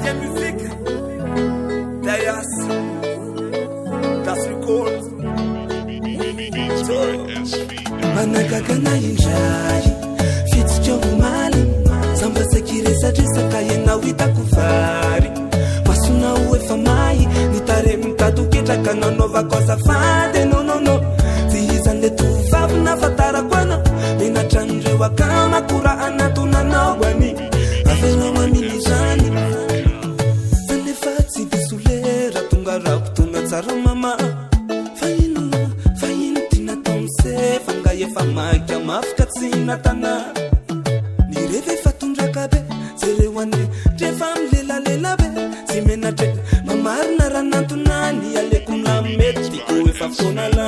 Mania Music, Dayas, Das Record. Managagana indray fitsika omaly samba sakiresadresaka ianao hitako vary masona ho efa may nitare mitadoketraka nanaovako azafady nonono tsy izany le tovavy nafatarako anao menatrandreo akamakora anatonanao any avelao aminy izany zany efa tsy disolera tonga rapotona tsara mama efa maika mafika tsy natana nireve efa tondraka be zerehoane drefa milelalela be tsy menatre mamarina ranantonany alekona metiko efa fotonala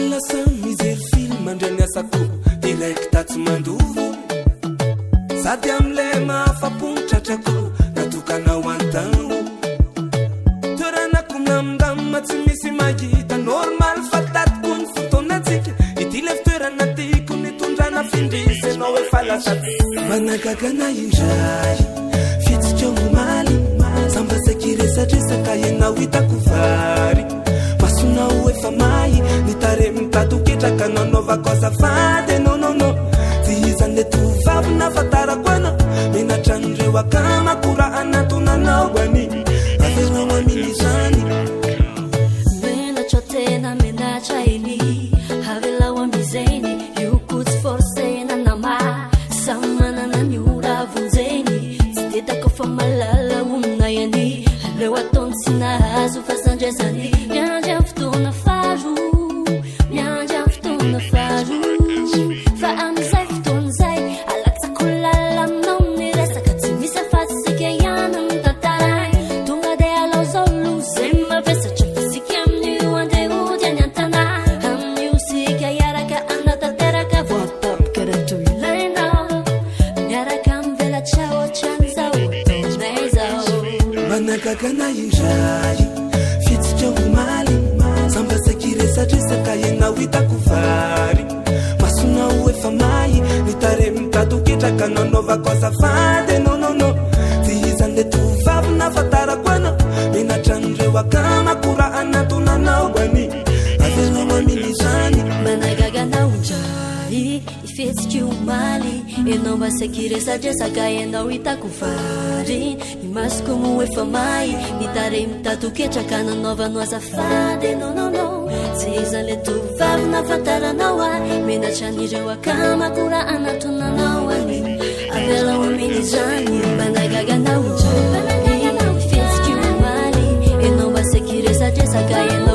lasa mizery film andrany asako direkta tsy mandovo sady amile mahafapontratrako natokanao antao toeranako namindama tsy misy mahita normal fatatiko ny fotonatsika ityleftoeranatiko nitondrana findrisenao efa lasady managagana indray fitsika omaly samba sakiresadresaka ianao hitako vary masonao efa may nitare mitadoketraka nanaovako azafady nonono tsy izany le tovavy nafatarako anao menatrandreo akamakora anatonanao any avelao aminy izany menatra tena menatra iny avelao amizeny io kotsy forsena nama samanana ny ora vonjeny tsy tetako fa malala ominay any aleo ataony tsy nahazo fasandraisany miandry amin'ny fotoana faro miandry amin'ny fotoana faro fa amizay fotoana zay alatsako lala aminao ny resaka tsy misy afatsika ihany amin'ny tantaray tonga de alao zao loze mavesatra fasika amin'io andehody any antana amin'io sika iaraka anatanteraka voatapika rato ilainao miaraka mivelatra ohatrany zao ataonay zao managagana indray fitsika omaly samba sakiresadresaka ianao hitako vary masonao efa may nitare mitadoketraka nanaovako azafady nonono tsy izany le tovavy nafatarako anao menatrandreo akamakora anatonanao any avelao aminy izany managagana indray ifetsika omaly ianao mba sakiresadresaka ianao hitako vary ny masoko mo efa may nitare mitadoketraka nanaovanao azafady nonono tsy izany le tovavy nafantaranao a menatran'ireo akamakora anatonanao any avelao aminy izany managagana indray ifetsika omaly ianao mba sakiresadresaka ianao